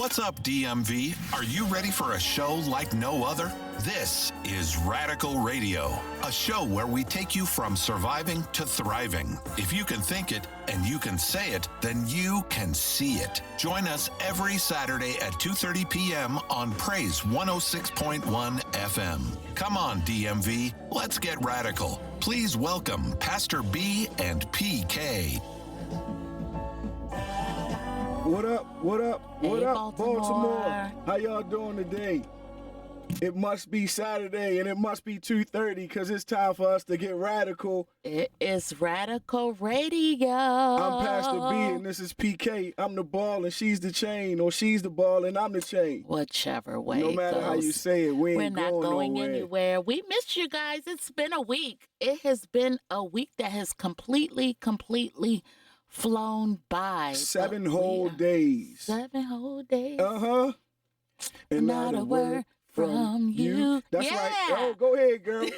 What's up, DMV? Are you ready for a show like no other? This is Radical Radio, a show where we take you from surviving to thriving. If you can think it and you can say it, then you can see it. Join us every Saturday at 2:30 p.m. on Praise 106.1 FM. Come on, DMV, let's get radical. Please welcome Pastor B and PK. What up? What up? What up, Baltimore? How y'all doing today? It must be Saturday and it must be 2:30 because it's time for us to get radical. It is Radical Radio. I'm Pastor B and this is PK. I'm the ball and she's the chain, or she's the ball and I'm the chain. Whichever way. No matter how you say it, we're not going anywhere. We missed you guys. It's been a week. It has been a week that has completely flown by. 7 whole days. 7 whole days. Uh-huh. And not a word from you. That's right. Oh, go ahead, girl.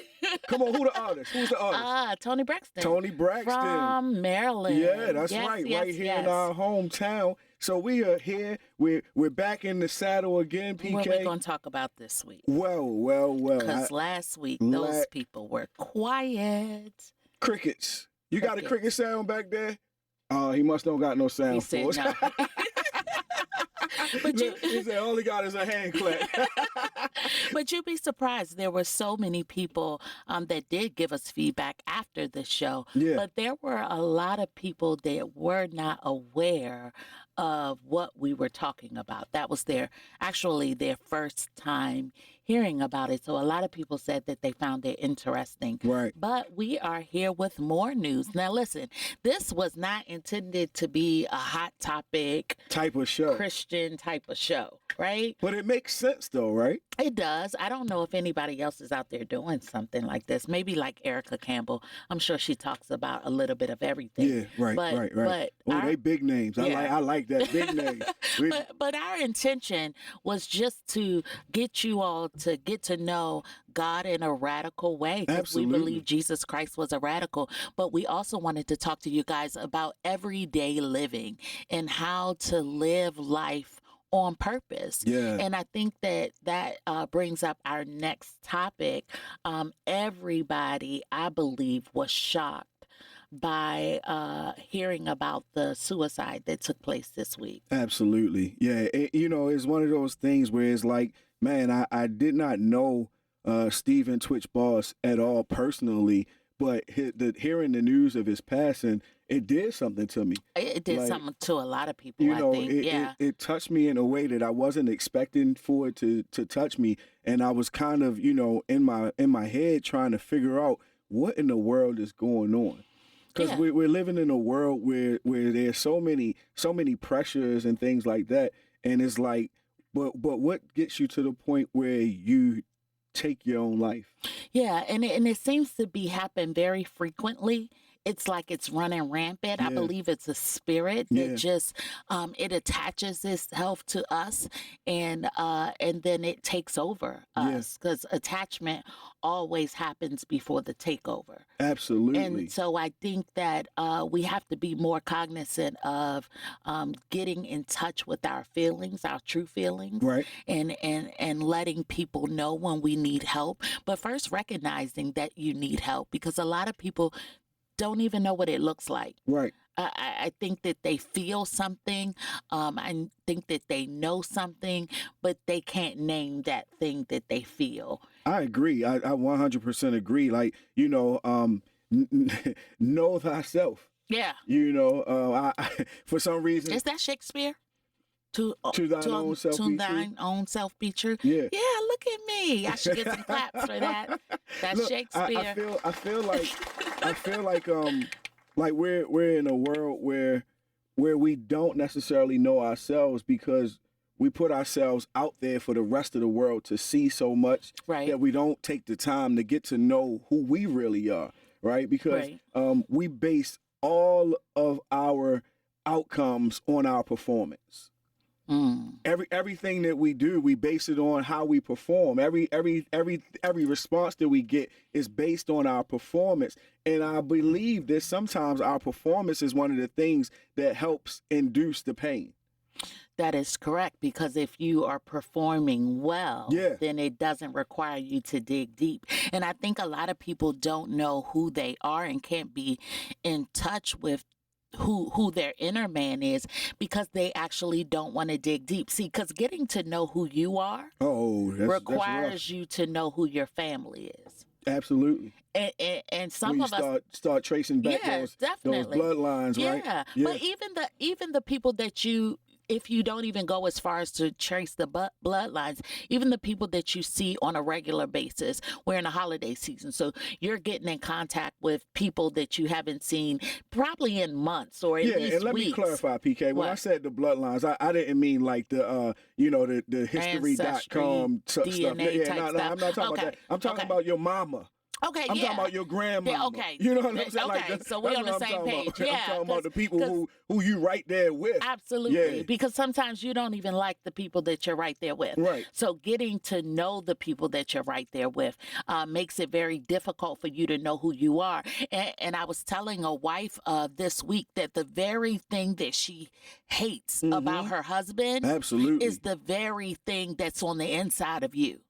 Come on, who the artist? Who's the artist? Tony Braxton. Tony Braxton. From Maryland. Yeah, that's right. Right here in our hometown. So we are here. We're back in the saddle again, PK. What are we going to talk about this week? Well. Because last week, those people were quiet. Crickets. You got a cricket sound back there? He must don't got no sound for us. No. But he said all he got is a hand clap. But you'd be surprised. There were so many people that did give us feedback after the show. Yeah. But there were a lot of people that were not aware of what we were talking about. That was their first time hearing about it. So a lot of people said that they found it interesting. Right. But we are here with more news. Now, listen, this was not intended to be a hot topic type of show, Christian type of show, right? But it makes sense though, right? It does. I don't know if anybody else is out there doing something like this. Maybe like Erica Campbell. I'm sure she talks about a little bit of everything. Yeah, right. But they big names. Yeah. I like that big name. But our intention was just to get you all to get to know God in a radical way. Because we believe Jesus Christ was a radical. But we also wanted to talk to you guys about everyday living and how to live life on purpose. Yeah. And I think that brings up our next topic. Everybody, I believe, was shocked by hearing about the suicide that took place this week. Absolutely. Yeah. It's one of those things where it's like, man, I did not know Stephen Twitch Boss at all personally, but hearing the news of his passing, it did something to me. It did something to a lot of people, I think. It touched me in a way that I wasn't expecting for it to touch me. And I was kind of, in my head trying to figure out what in the world is going on. Because we're living in a world where there's so many pressures and things like that. And it's like, but what gets you to the point where you take your own life? Yeah, and it seems to be happen very frequently. It's like it's running rampant. Yeah. I believe it's a spirit that just it attaches itself to us, and then it takes over us, because attachment always happens before the takeover. Absolutely. And so I think that we have to be more cognizant of getting in touch with our feelings, our true feelings, right? And letting people know when we need help. But first recognizing that you need help, because a lot of people don't even know what it looks like. Right. I think that they feel something. I think that they know something, but they can't name that thing that they feel. I agree. I 100% agree. Like, know thyself. Yeah. For some reason. Is that Shakespeare? To thine own self be true. Yeah. Yeah, look at me. I should get some claps for that. That's look, Shakespeare. I feel like we're in a world where we don't necessarily know ourselves, because we put ourselves out there for the rest of the world to see so much, right, that we don't take the time to get to know who we really are, right? Because we base all of our outcomes on our performance. Everything that we do, we base it on how we perform. Every response that we get is based on our performance. And I believe that sometimes our performance is one of the things that helps induce the pain. That is correct, because if you are performing well, then it doesn't require you to dig deep. And I think a lot of people don't know who they are and can't be in touch with who their inner man is because they actually don't want to dig deep. See, because getting to know who you are requires you to know who your family is. Absolutely. And some of us start tracing back those bloodlines, right? Yeah. But even the people that you, if you don't even go as far as to trace the bloodlines, even the people that you see on a regular basis, we're in a holiday season, so you're getting in contact with people that you haven't seen probably in months or at least weeks. And let me clarify, PK. When I said the bloodlines, I didn't mean like the the history.com stuff. DNA type stuff. I'm not talking about that. I'm talking about your mama. Okay, I'm talking about your grandma. Okay. You know what I'm saying? Okay, so we're on the same page. Yeah. I'm talking about the people who you right there with. Absolutely. Yeah. Because sometimes you don't even like the people that you're right there with. Right. So getting to know the people that you're right there with makes it very difficult for you to know who you are. And I was telling a wife this week that the very thing that she hates about her husband is the very thing that's on the inside of you.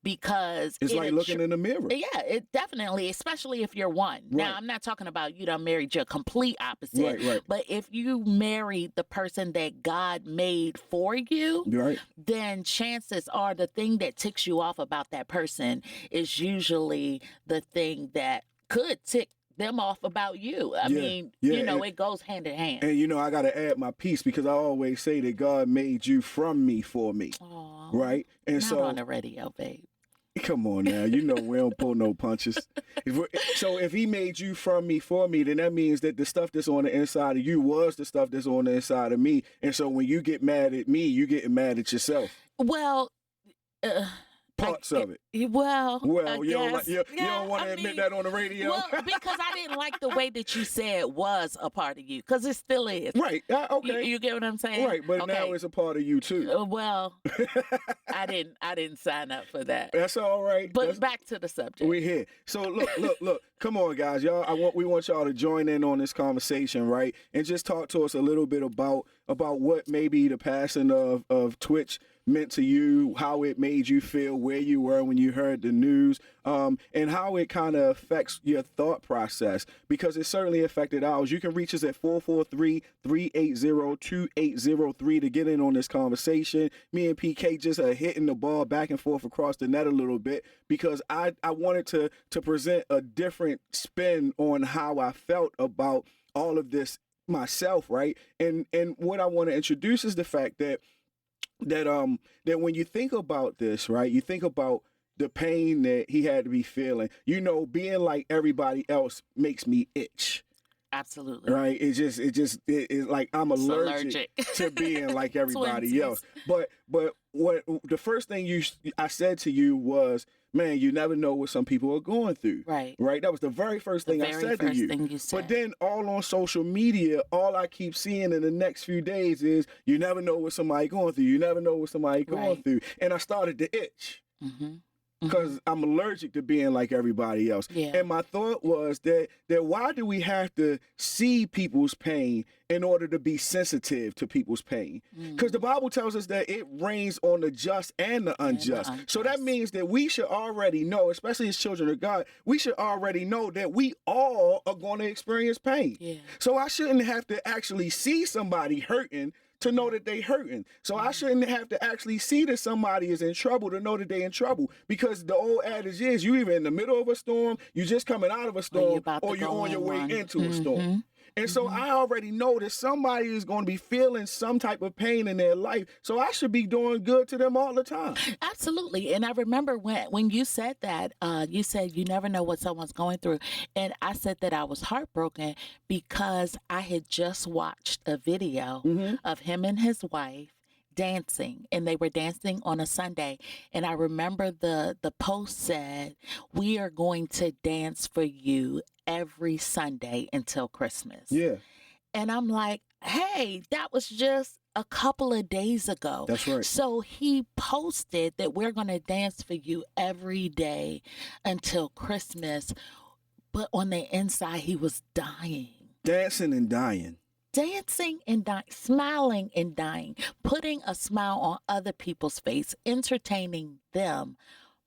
Because it's like looking in the mirror. Yeah, it definitely, especially if you're one. Right. Now, I'm not talking about you done married your complete opposite. Right. But if you married the person that God made for you, then chances are the thing that ticks you off about that person is usually the thing that could tick them off about you. I mean, it goes hand in hand. And I got to add my piece because I always say that God made you from me for me. Aww, right? And not on the radio, babe. Come on now, we don't pull no punches. So if he made you from me for me, then that means that the stuff that's on the inside of you was the stuff that's on the inside of me. And so when you get mad at me, you getting mad at yourself. Well, parts of it. Well, you don't want to admit that on the radio. Well, because I didn't like the way that you said was a part of you, because it still is. Right. Okay. You get what I'm saying? Right. But now it's a part of you too. Well, I didn't sign up for that. That's all right. But back to the subject. We're here. So look. Come on, guys. We want y'all to join in on this conversation, right? And just talk to us a little bit about what maybe the passing of Twitch meant to you, how it made you feel, where you were when you heard the news, and how it kind of affects your thought process, because it certainly affected ours. You can reach us at 443-380-2803 to get in on this conversation. Me and PK just are hitting the ball back and forth across the net a little bit because I wanted to present a different spin on how I felt about all of this myself, right? And what I want to introduce is the fact that when you think about this, right, you think about the pain that he had to be feeling. Being like everybody else makes me itch. Absolutely. Right? It's like I'm allergic to being like everybody else. But what the first thing I said to you was, man, you never know what some people are going through. Right. Right? That was the very first thing I said to you. But then all on social media, all I keep seeing in the next few days is you never know what somebody going through. You never know what somebody going through. And I started to itch. Because I'm allergic to being like everybody else. Yeah. And my thought was that why do we have to see people's pain in order to be sensitive to people's pain? Because the Bible tells us that it rains on the just and the unjust. So that means that we should already know, especially as children of God, we should already know that we all are going to experience pain. Yeah. So I shouldn't have to actually see somebody hurting to know that they hurting. So I shouldn't have to actually see that somebody is in trouble to know that they in trouble. Because the old adage is, you either in the middle of a storm, you just coming out of a storm, or you're on your way into a storm. And so I already know that somebody is going to be feeling some type of pain in their life. So I should be doing good to them all the time. Absolutely. And I remember when you said that, you said you never know what someone's going through. And I said that I was heartbroken because I had just watched a video of him and his wife dancing, and they were dancing on a Sunday. And I remember the post said, "We are going to dance for you every Sunday until Christmas." Yeah. And I'm like, hey, that was just a couple of days ago. That's right. So he posted that we're going to dance for you every day until Christmas. But on the inside, he was dying. Dancing and dying. dancing and dying, smiling and dying, putting a smile on other people's face, entertaining them,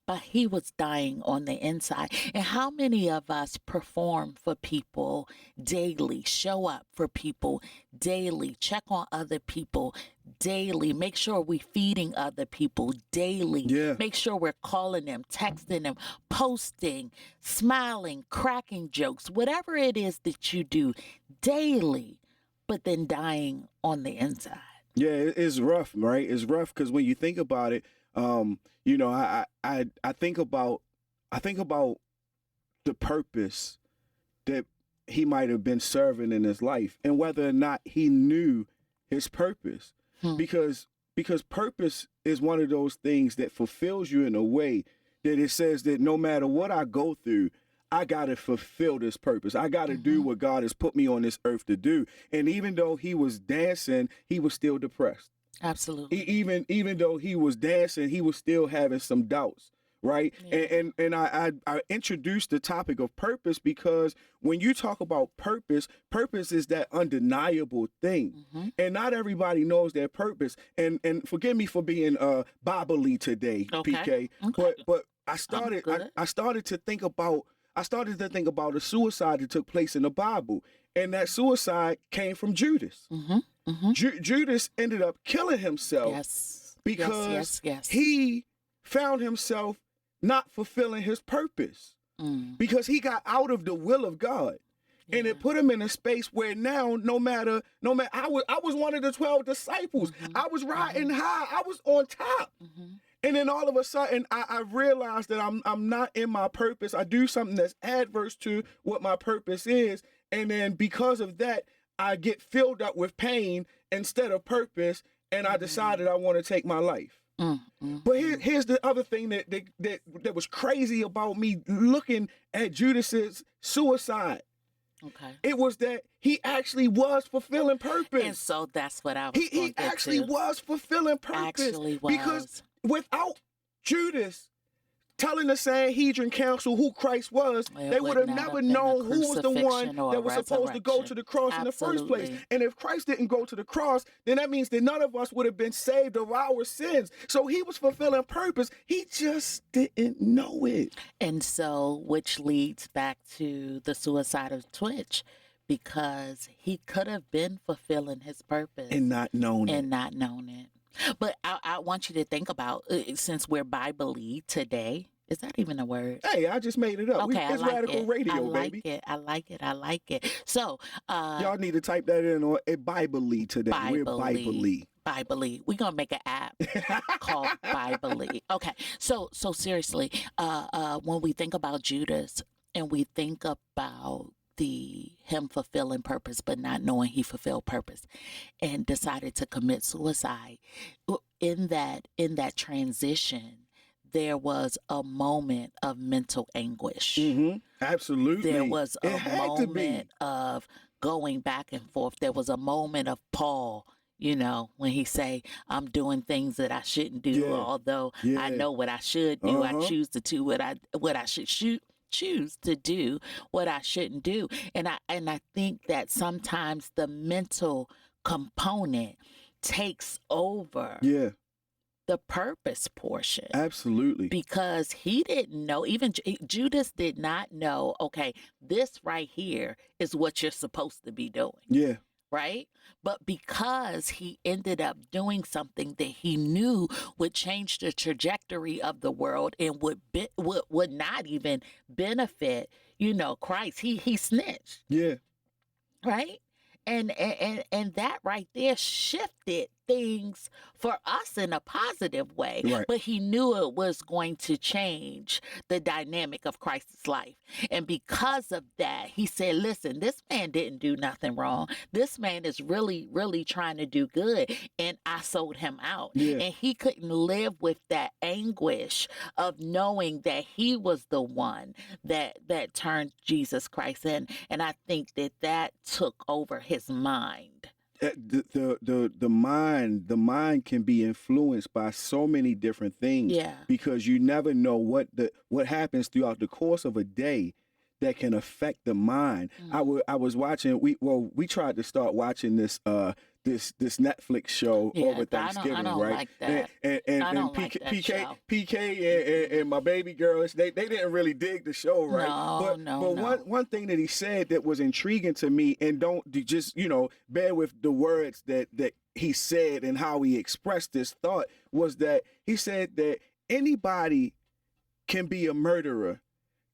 but he was dying on the inside. And how many of us perform for people daily, show up for people daily, check on other people daily, make sure we're feeding other people daily, make sure we're calling them, texting them, posting, smiling, cracking jokes, whatever it is that you do daily, but then dying on the inside. Yeah, it's rough, right? It's rough because when you think about it, you know, I think about the purpose that he might have been serving in his life and whether or not he knew his purpose. Because purpose is one of those things that fulfills you in a way that it says that no matter what I go through, I got to fulfill this purpose. I got to do what God has put me on this earth to do. And even though he was dancing, he was still depressed. Absolutely. Even though he was dancing, he was still having some doubts, right? Yeah. And I introduced the topic of purpose because when you talk about purpose, purpose is that undeniable thing. And not everybody knows their purpose. And forgive me for being Bible-y today, PK. But I started to think about a suicide that took place in the Bible. And that suicide came from Judas. Judas ended up killing himself because he found himself not fulfilling his purpose because he got out of the will of God. And it put him in a space where now, no matter, I was one of the 12 disciples. I was riding high. I was on top. And then all of a sudden, I realized that I'm not in my purpose. I do something that's adverse to what my purpose is. And then because of that, I get filled up with pain instead of purpose. And I decided I want to take my life. But here's the other thing that was crazy about me looking at Judas's suicide. It was that he actually was fulfilling purpose. And so that's what I was He actually was fulfilling purpose. Because without Judas telling the Sanhedrin Council who Christ was, they would have never known who was the one that was supposed to go to the cross in the first place. And if Christ didn't go to the cross, then that means that none of us would have been saved of our sins. So he was fulfilling purpose. He just didn't know it. And so, which leads back to the suicide of Twitch, because he could have been fulfilling his purpose. And not known it. But I want you to think about, since we're Bible-y today, is that even a word? Hey, I just made it up. Okay, it's Radical Radio, baby. I like it. So, y'all need to type that in on Bible-y today. We're Bible-y. Bible-y. We're going to make an app called Bible-y. Okay, so seriously, when we think about Judas and we think about him fulfilling purpose but not knowing he fulfilled purpose and decided to commit suicide, in that transition there was a moment of mental anguish. Absolutely. There was a moment of going back and forth. There was a moment of Paul, you know, when he say, I'm doing things that I shouldn't do, although I know what I should do. I choose to do what I should choose to do what I shouldn't do. And I think that sometimes the mental component takes over the purpose portion. Absolutely. Because he didn't know, even Judas did not know, okay, this right here is what you're supposed to be doing. Right? But because he ended up doing something that he knew would change the trajectory of the world and would not even benefit, you know, Christ, he snitched. Right? And that right there shifted things for us in a positive way. Right. But he knew it was going to change the dynamic of Christ's life. And because of that, he said, listen, this man didn't do nothing wrong. This man is really, really trying to do good. And I sold him out. And he couldn't live with that anguish of knowing that he was the one that turned Jesus Christ in. And I think that took over his mind. The mind can be influenced by so many different things. Yeah. Because you never know what happens throughout the course of a day that can affect the mind. I was watching. We tried to start watching this this Netflix show over Thanksgiving, I don't right? Like that. And I don't PK, like that PK, show. PK and my baby girls, they didn't really dig the show, right? But one thing that he said that was intriguing to me, and don't just bear with the words that he said and how he expressed this thought, was that he said that anybody can be a murderer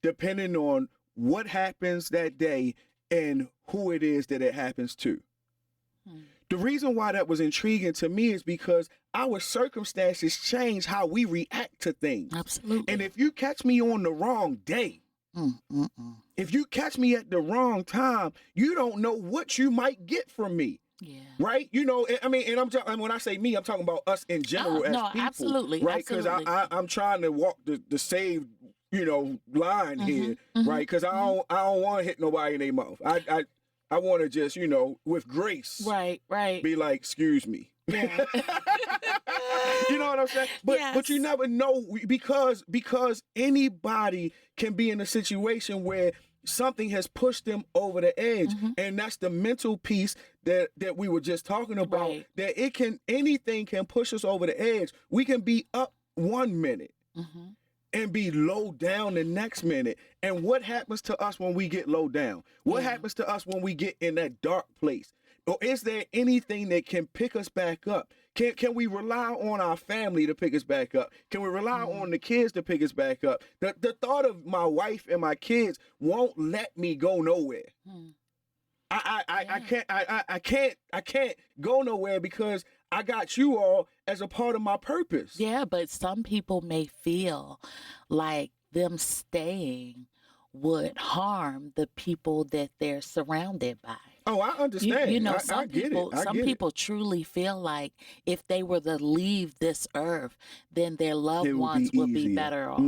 depending on what happens that day and who it is that it happens to. The reason why that was intriguing to me is because our circumstances change how we react to things. Absolutely. And if you catch me on the wrong day, if you catch me at the wrong time, you don't know what you might get from me. Yeah. Right? I mean, and I'm talking, when I say me, I'm talking about us in general as people. Absolutely. Right? Because I'm trying to walk the saved, line here, right? Because I don't want to hit nobody in their mouth. I want to just, with grace, right, be like, excuse me. Yeah. You know what I'm saying? But you never know, because anybody can be in a situation where something has pushed them over the edge, and that's the mental piece that we were just talking about. Right. That anything can push us over the edge. We can be up 1 minute. And be low down the next minute. And what happens to us when we get low down? What happens to us when we get in that dark place? Or is there anything that can pick us back up? Can we rely on our family to pick us back up? Can we rely on the kids to pick us back up? The thought of my wife and my kids won't let me go nowhere. I can't go nowhere because I got you all as a part of my purpose. Yeah, but some people may feel like them staying would harm the people that they're surrounded by. Oh, I understand. Some people truly feel like if they were to leave this earth, then their loved ones would be better off.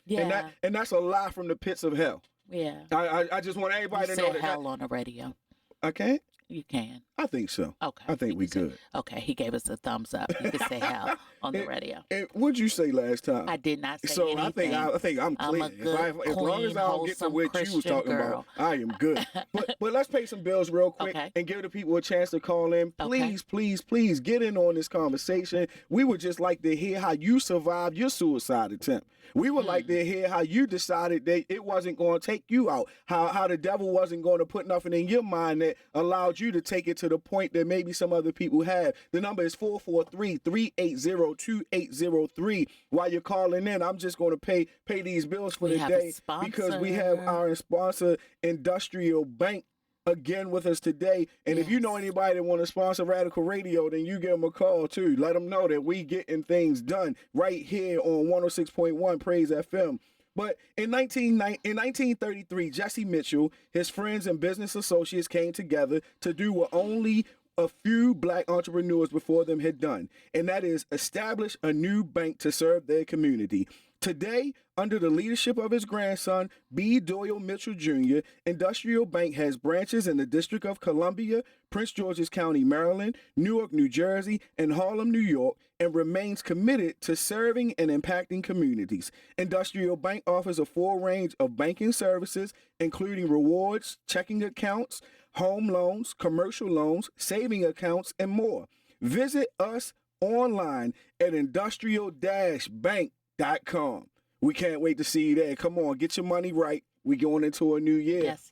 Yeah, and that's a lie from the pits of hell. Yeah, I just want everybody to know that. Hell on the radio. I can't. You can. I think so. Okay. I think we good. Okay, he gave us a thumbs up. You can say hell on the radio. And what'd you say last time? I did not say so anything. I think I'm clear. I'm a good, as long as I don't get to what you was talking girl. about, I am good. but let's pay some bills real quick and give the people a chance to call in. Please get in on this conversation. We would just like to hear how you survived your suicide attempt. We would like to hear how you decided that it wasn't going to take you out, how the devil wasn't going to put nothing in your mind that allowed you to take it to the point that maybe some other people have. The number is 443-380-2803. While you're calling in, I'm just going to pay these bills for the day because we have our sponsor, Industrial Bank, again with us today. And if you know anybody that want to sponsor Radical Radio, then you give them a call too. Let them know that we getting things done right here on 106.1 Praise FM. But in 1933, Jesse Mitchell, his friends and business associates came together to do what only a few black entrepreneurs before them had done, and that is establish a new bank to serve their community. Today, under the leadership of his grandson, B. Doyle Mitchell Jr., Industrial Bank has branches in the District of Columbia, Prince George's County, Maryland, Newark, New Jersey, and Harlem, New York, and remains committed to serving and impacting communities. Industrial Bank offers a full range of banking services, including rewards, checking accounts, home loans, commercial loans, saving accounts, and more. Visit us online at industrial-bank.com. We can't wait to see you there. Come on, get your money right. We going into a new year. Yes.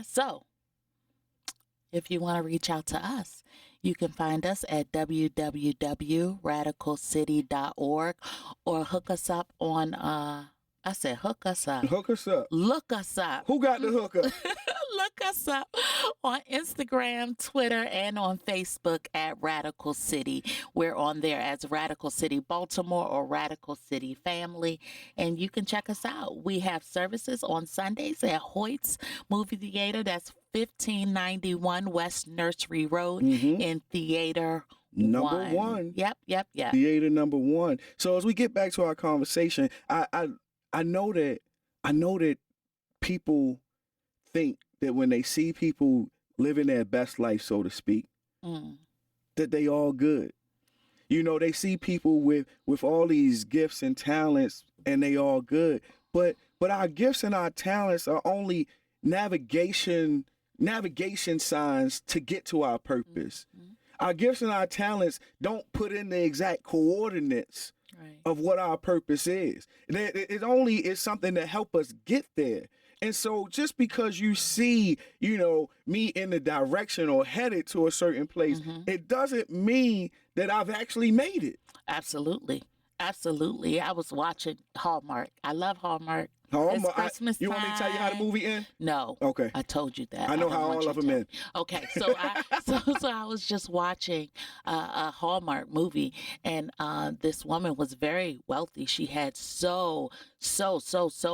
So, if you want to reach out to us, you can find us at www.radicalcity.org or hook us up on I said hook us up. Hook us up. Look us up. Who got the hookup? Look us up on Instagram, Twitter, and on Facebook at Radical City. We're on there as Radical City Baltimore or Radical City Family, and you can check us out. We have services on Sundays at Hoyt's Movie Theater. That's 1591 West Nursery Road in Theater Number one. Yep. Theater number 1. So as we get back to our conversation, I know that people think that when they see people living their best life, so to speak, that they all good. They see people with all these gifts and talents and they all good. But But our gifts and our talents are only navigation signs to get to our purpose. Our gifts and our talents don't put in the exact coordinates of what our purpose is. It only is something to help us get there. And so just because you see, me in the direction or headed to a certain place, it doesn't mean that I've actually made it. Absolutely. Absolutely. I was watching Hallmark. I love Hallmark. It's Christmas you want me to tell you how the movie ends? No. Okay. I told you that. I know how all of them end. Okay. So I was just watching a Hallmark movie, and this woman was very wealthy. She had so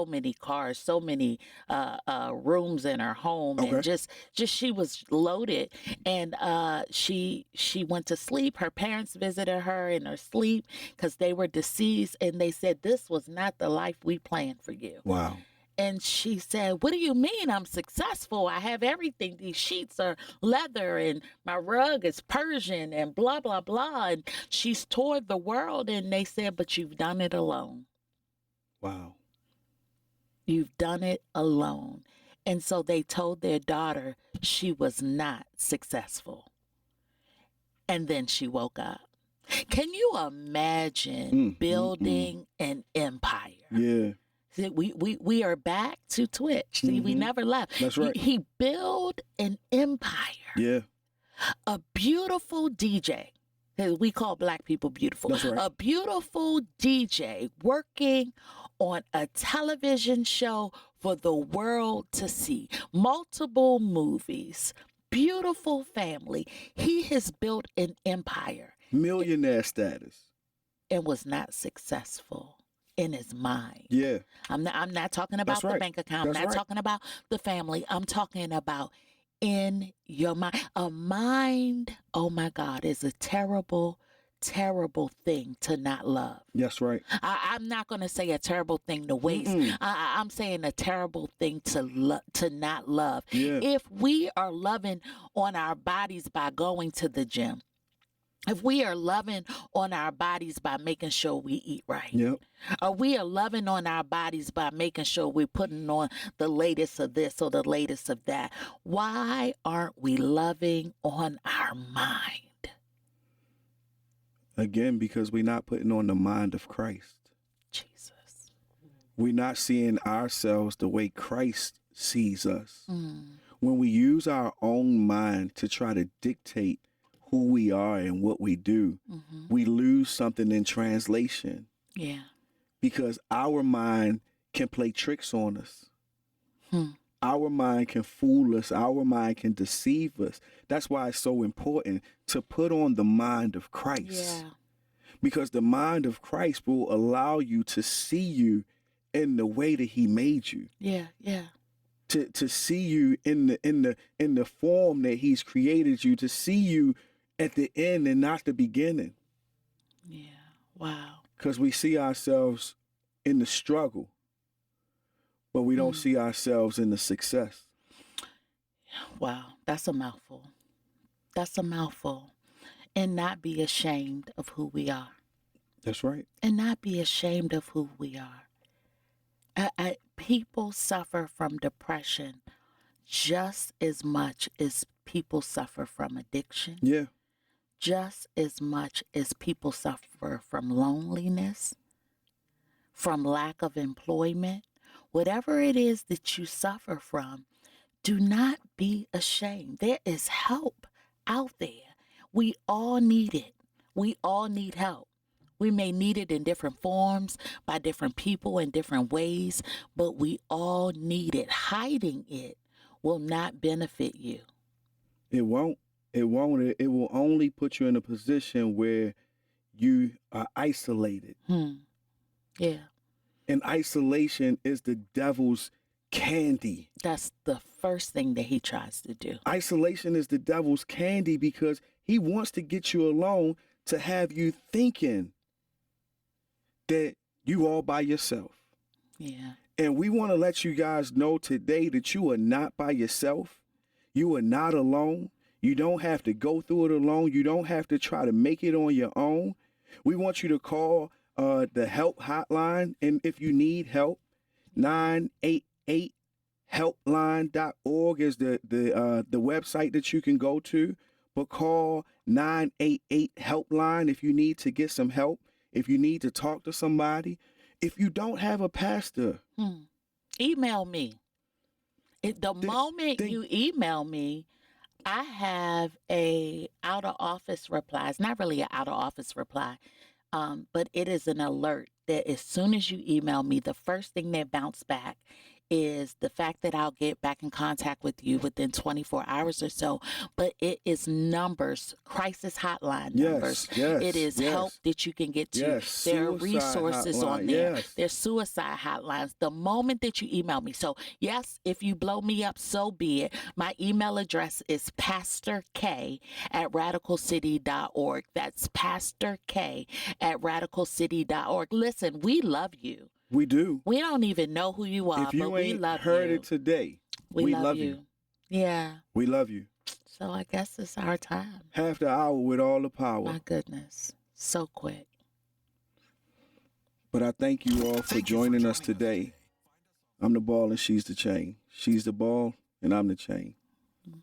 many cars, so many rooms in her home, and just she was loaded. And she went to sleep. Her parents visited her in her sleep because they were deceased, and they said, "This was not the life we planned for you." Wow. And she said, "What do you mean I'm successful? I have everything. These sheets are leather and my rug is Persian and blah, blah, blah." And she's toured the world, and they said, "But you've done it alone." Wow. You've done it alone. And so they told their daughter she was not successful. And then she woke up. Can you imagine building an empire? Yeah. We are back to Twitch. See, we never left. That's right. He built an empire. Yeah. A beautiful DJ. We call Black people beautiful. That's right. A beautiful DJ working on a television show for the world to see. Multiple movies. Beautiful family. He has built an empire. Millionaire status. And was not successful in his mind. Yeah. I'm not talking about the bank account. I'm not talking about the family. I'm talking about in your mind. A mind, oh my God, is a terrible, terrible thing to not love. That's right. I'm not going to say a terrible thing to waste. I'm saying a terrible thing to not love. Yeah. If we are loving on our bodies by going to the gym, if we are loving on our bodies by making sure we eat right, or we are loving on our bodies by making sure we're putting on the latest of this or the latest of that, why aren't we loving on our mind? Again, because we're not putting on the mind of Christ. Jesus. We're not seeing ourselves the way Christ sees us. When we use our own mind to try to dictate who we are and what we do, we lose something in translation. Yeah. Because our mind can play tricks on us. Our mind can fool us. Our mind can deceive us. That's why it's so important to put on the mind of Christ. Yeah. Because the mind of Christ will allow you to see you in the way that he made you. Yeah. Yeah. To see you in the form that he's created you, to see you at the end and not the beginning. Yeah. Wow. Because we see ourselves in the struggle, but we don't see ourselves in the success. Wow. That's a mouthful. That's a mouthful. And not be ashamed of who we are. That's right. And not be ashamed of who we are. People suffer from depression just as much as people suffer from addiction. Yeah. Just as much as people suffer from loneliness, from lack of employment. Whatever it is that you suffer from, do not be ashamed. There is help out there. We all need it. We all need help. We may need it in different forms, by different people in different ways, but we all need it. Hiding it will not benefit you. It won't. It won't. It will only put you in a position where you are isolated. Yeah. And isolation is the devil's candy. That's the first thing that he tries to do. Isolation is the devil's candy because he wants to get you alone to have you thinking that you all by yourself. Yeah. And we want to let you guys know today that you are not by yourself. You are not alone. You don't have to go through it alone. You don't have to try to make it on your own. We want you to call the help hotline. And if you need help, 988helpline.org is the website that you can go to. But call 988 helpline if you need to get some help, if you need to talk to somebody, if you don't have a pastor. Email me. The moment you email me, I have a out of office reply. It's not really an out of office reply, but it is an alert that as soon as you email me, the first thing that bounce back is the fact that I'll get back in contact with you within 24 hours or so. But it is numbers, crisis hotline numbers. Yes, it is help that you can get to. There are resources on there. There's suicide hotlines. The moment that you email me. So yes, if you blow me up, so be it. My email address is pastork@radicalcity.org. That's pastork@radicalcity.org. Listen, we love you. We do. We don't even know who you are, but we love you. If you ain't heard it today, we love you. Yeah. We love you. So I guess it's our time. Half the hour with all the power. My goodness. So quick. But I thank you all for joining us today. I'm the ball and she's the chain. She's the ball and I'm the chain.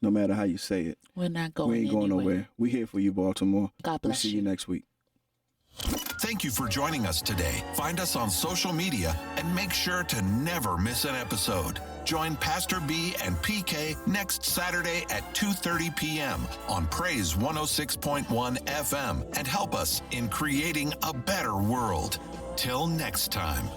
No matter how you say it. We're not going We ain't going nowhere. We're here for you, Baltimore. God bless you. We'll see you next week. Thank you for joining us today. Find us on social media and make sure to never miss an episode. Join Pastor B and PK next Saturday at 2:30 p.m. on Praise 106.1 FM and help us in creating a better world. Till next time.